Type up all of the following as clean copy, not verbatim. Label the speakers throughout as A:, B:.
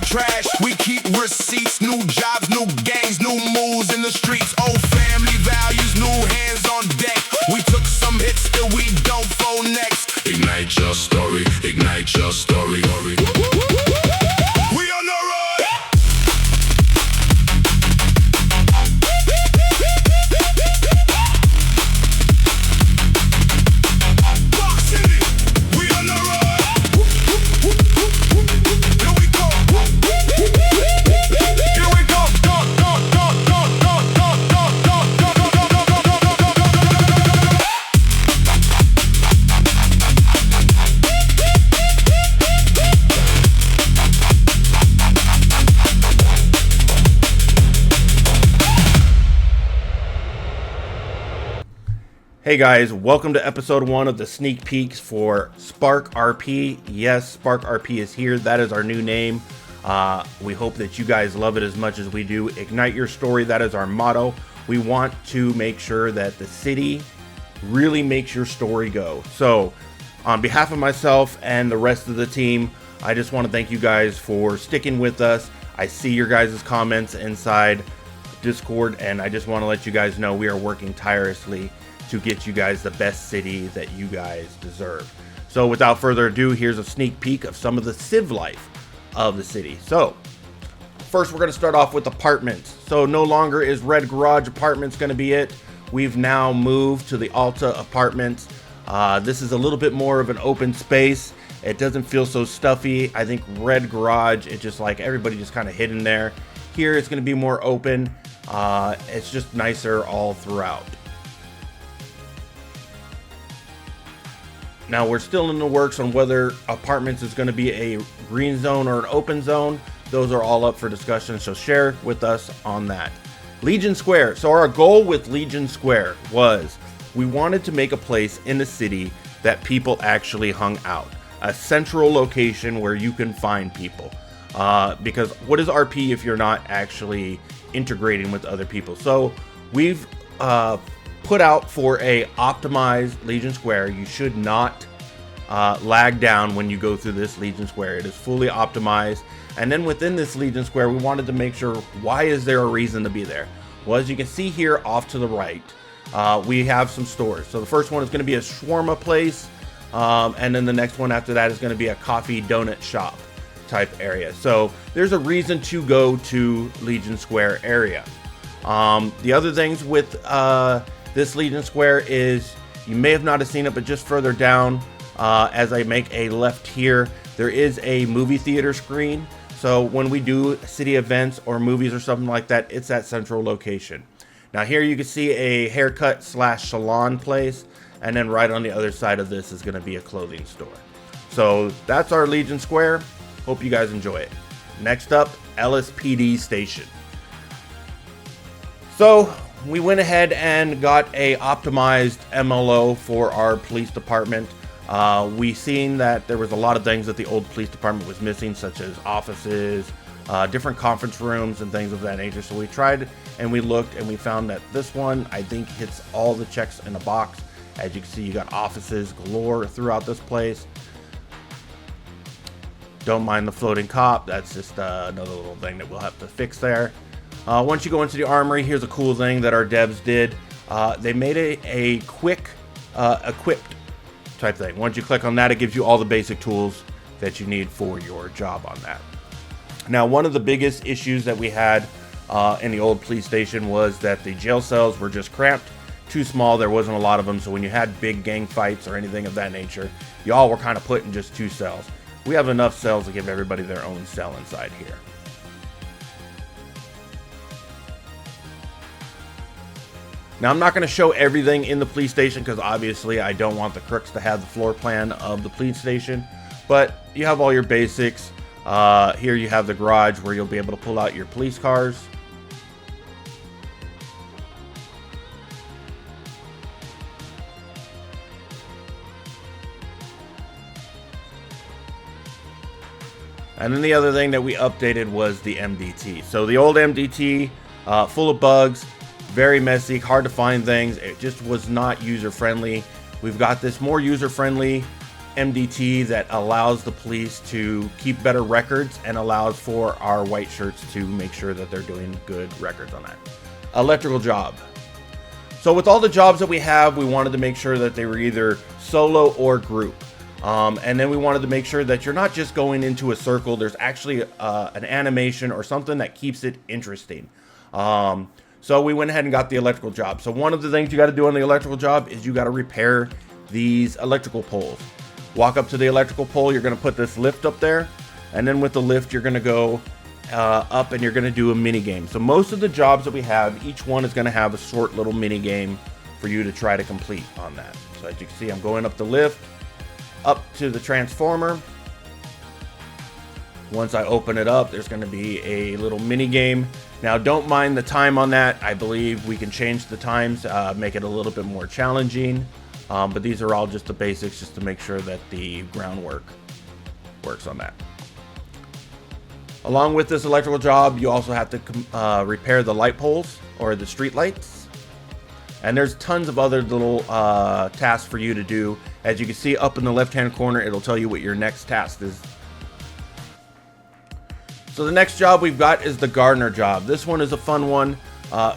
A: trash. We keep receipts, new jobs, new gangs, new moves in the streets. Old family values, new hands on deck. We took some hits, still we don't fold next. Ignite your story, ignite your story. We on the road. Rock City, we on the road. Here we go. Here we go.
B: Hey guys, welcome to episode 1 of the sneak peeks for Spark RP. Yes, Spark RP is here. That is our new name. We hope that you guys love it as much as we do. Ignite your story, that is our motto. We want to make sure that the city really makes your story go. So, on behalf of myself and the rest of the team, I just want to thank you guys for sticking with us. I see your guys' comments inside Discord, and I just want to let you guys know we are working tirelessly to get you guys the best city that you guys deserve. So without further ado, here's a sneak peek of some of the civ life of the city. So first we're going to start off with apartments. So no longer is Red Garage Apartments going to be it. We've now moved to the Alta Apartments. This is a little bit more of an open space. It doesn't feel so stuffy. I think Red Garage, it's just like everybody just kind of hidden there. Here it's going to be more open. It's just nicer all throughout. Now we're still in the works on whether apartments is going to be a green zone or an open zone. Those are all up for discussion, so share with us on that. Legion Square. So our goal with Legion Square was we wanted to make a place in the city that people actually hung out. A central location where you can find people. Because what is RP if you're not actually integrating with other people? So we've put out for a optimized Legion Square. You should not lag down when you go through this Legion Square. It is fully optimized. And then within this Legion Square, we wanted to make sure, why is there a reason to be there? Well, as you can see here off to the right, we have some stores. So the first one is going to be a shawarma place, and then the next one after that is going to be a coffee donut shop type area. So there's a reason to go to Legion Square area. The other things with this Legion Square is, you may have not have seen it, but just further down, as I make a left here, there is a movie theater screen. So when we do city events or movies or something like that, it's that central location. Now here you can see a haircut / salon place, and then right on the other side of this is going to be a clothing store. So that's our Legion Square. Hope you guys enjoy it. Next up, LSPD Station. So we went ahead and got a optimized MLO for our police department. We seen that there was a lot of things that the old police department was missing, such as offices, different conference rooms and things of that nature. So we tried and we looked and we found that this one, I think, hits all the checks in a box. As you can see, you got offices galore throughout this place. Don't mind the floating cop. That's just another little thing that we'll have to fix there. Once you go into the armory, here's a cool thing that our devs did. They made a quick equipped type thing. Once you click on that, it gives you all the basic tools that you need for your job on that. Now, one of the biggest issues that we had in the old police station was that the jail cells were just cramped, too small. There wasn't a lot of them, so when you had big gang fights or anything of that nature, y'all were kind of put in just 2 cells. We have enough cells to give everybody their own cell inside here. Now, I'm not going to show everything in the police station because obviously I don't want the crooks to have the floor plan of the police station, but you have all your basics. Here you have the garage where you'll be able to pull out your police cars. And then the other thing that we updated was the MDT. So the old MDT, full of bugs, very messy, hard to find things. It just was not user-friendly. We've got this more user-friendly MDT that allows the police to keep better records and allows for our white shirts to make sure that they're doing good records on that. Electrical job. So with all the jobs that we have, we wanted to make sure that they were either solo or group. And then we wanted to make sure that you're not just going into a circle. There's actually an animation or something that keeps it interesting. So we went ahead and got the electrical job. So one of the things you got to do on the electrical job is you got to repair these electrical poles. Walk up to the electrical pole. You're going to put this lift up there. And then with the lift, you're going to go up and you're going to do a mini game. So most of the jobs that we have, each one is going to have a short little mini game for you to try to complete on that. So as you can see, I'm going up the lift, up to the transformer. Once I open it up, there's going to be a little mini game. Now don't mind the time on that. I believe we can change the times, make it a little bit more challenging. But these are all just the basics, just to make sure that the groundwork works on that. Along with this electrical job, you also have to repair the light poles or the street lights. And there's tons of other little tasks for you to do. As you can see up in the left-hand corner, it'll tell you what your next task is. So the next job we've got is the gardener job. This one is a fun one,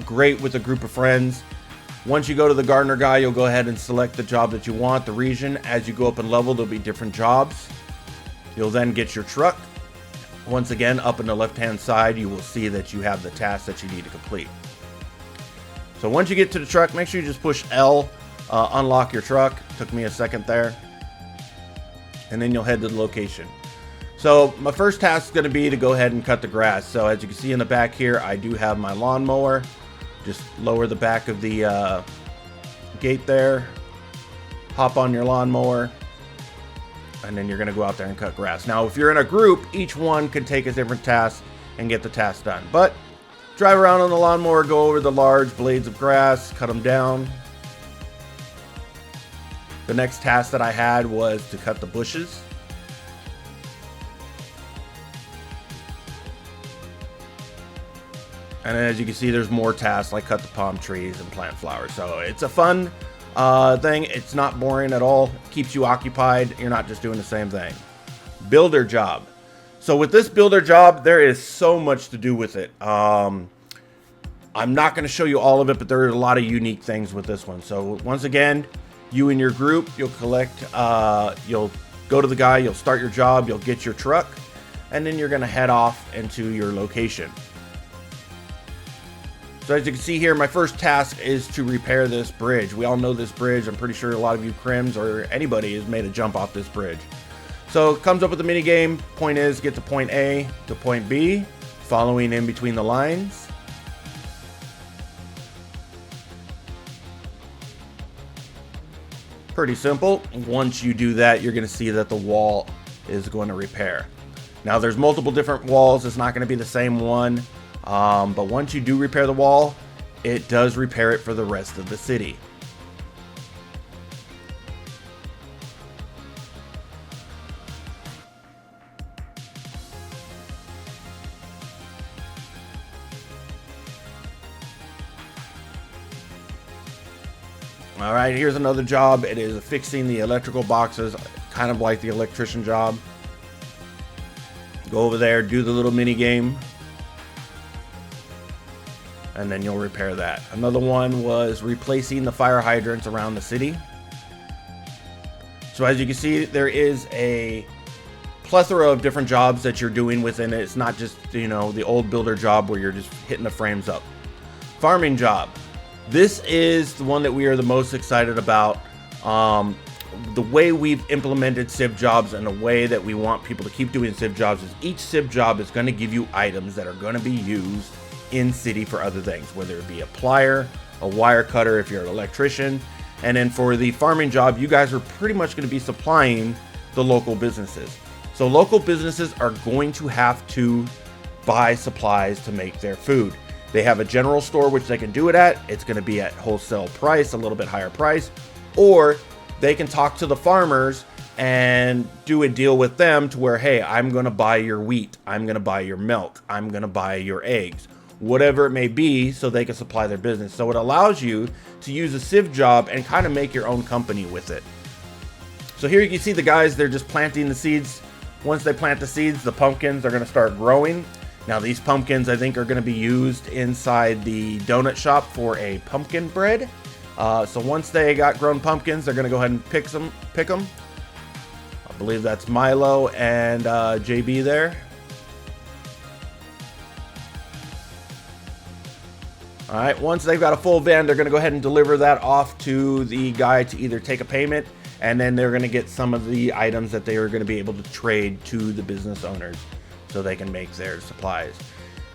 B: great with a group of friends. Once you go to the gardener guy, you'll go ahead and select the job that you want, the region. As you go up in level, there'll be different jobs. You'll then get your truck. Once again, up in the left-hand side, you will see that you have the tasks that you need to complete. So once you get to the truck, make sure you just push L, unlock your truck. Took me a second there. And then you'll head to the location. So my first task is going to be to go ahead and cut the grass. So as you can see in the back here, I do have my lawnmower. Just lower the back of the gate there. Hop on your lawnmower. And then you're going to go out there and cut grass. Now, if you're in a group, each one can take a different task and get the task done. But drive around on the lawnmower, go over the large blades of grass, cut them down. The next task that I had was to cut the bushes. And as you can see, there's more tasks like cut the palm trees and plant flowers. So it's a fun thing. It's not boring at all. It keeps you occupied. You're not just doing the same thing. Builder job. So with this builder job, there is so much to do with it. I'm not going to show you all of it, but there are a lot of unique things with this one. So once again, you and your group, you'll collect, you'll go to the guy, you'll start your job, you'll get your truck, and then you're going to head off into your location. So as you can see here, my first task is to repair this bridge. We all know this bridge. I'm pretty sure a lot of you crims or anybody has made a jump off this bridge. So it comes up with the mini game. Point is, get to point A to point B, following in between the lines. Pretty simple. Once you do that, you're going to see that the wall is going to repair. Now there's multiple different walls. It's not going to be the same one. But once you do repair the wall, it does repair it for the rest of the city. All right, here's another job. It is fixing the electrical boxes, kind of like the electrician job. Go over there, do the little mini game, and then you'll repair that. Another one was replacing the fire hydrants around the city. So as you can see, there is a plethora of different jobs that you're doing within it. It's not just, you know, the old builder job where you're just hitting the frames up. Farming job. This is the one that we are the most excited about. The way we've implemented civ jobs and the way that we want people to keep doing civ jobs is each civ job is going to give you items that are going to be used in city for other things, whether it be a plier, a wire cutter if you're an electrician. And then for the farming job, you guys are pretty much going to be supplying the local businesses. So local businesses are going to have to buy supplies to make their food. They have a general store which they can do it at. It's going to be at wholesale price, a little bit higher price, or they can talk to the farmers and do a deal with them to where, hey, I'm going to buy your wheat, I'm going to buy your milk, I'm going to buy your eggs, whatever it may be, so they can supply their business. So it allows you to use a civ job and kind of make your own company with it. So here you can see the guys, they're just planting the seeds. Once they plant the seeds, the pumpkins are going to start growing. Now these pumpkins I think are going to be used inside the donut shop for a pumpkin bread. So once they got grown pumpkins, they're going to go ahead and pick them. I believe that's Milo and JB there. All right, once they've got a full van, they're going to go ahead and deliver that off to the guy to either take a payment, and then they're going to get some of the items that they are going to be able to trade to the business owners so they can make their supplies.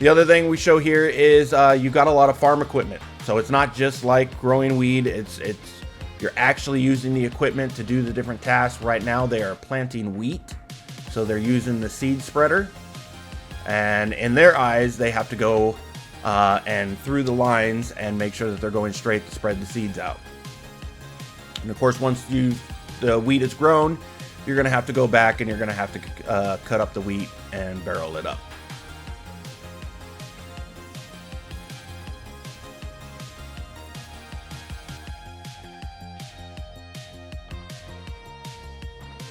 B: The other thing we show here is you've got a lot of farm equipment. So it's not just like growing weed, it's you're actually using the equipment to do the different tasks. Right now they are planting wheat, so they're using the seed spreader, and in their eyes they have to go and through the lines and make sure that they're going straight to spread the seeds out. And of course, once the wheat is grown, you're going to have to go back and you're going to have to cut up the wheat and barrel it up.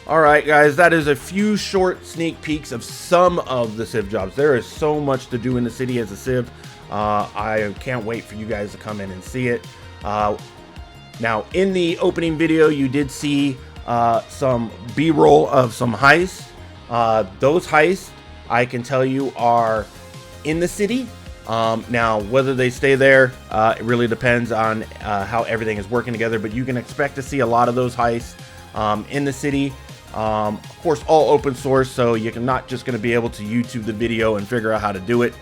B: Alright guys, that is a few short sneak peeks of some of the Civ jobs. There is so much to do in the city as a Civ. I can't wait for you guys to come in and see it. Now, in the opening video, you did see some B-roll of some heists. Those heists, I can tell you, are in the city. Now, whether they stay there, it really depends on how everything is working together, but you can expect to see a lot of those heists in the city. Of course, all open source, so you're not just going to be able to YouTube the video and figure out how to do it.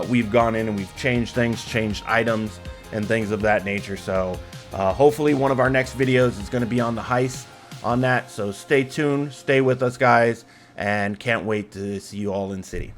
B: We've gone in and we've changed things, changed items, and things of that nature. So hopefully one of our next videos is going to be on the heist on that. So stay tuned, stay with us, guys, and can't wait to see you all in city.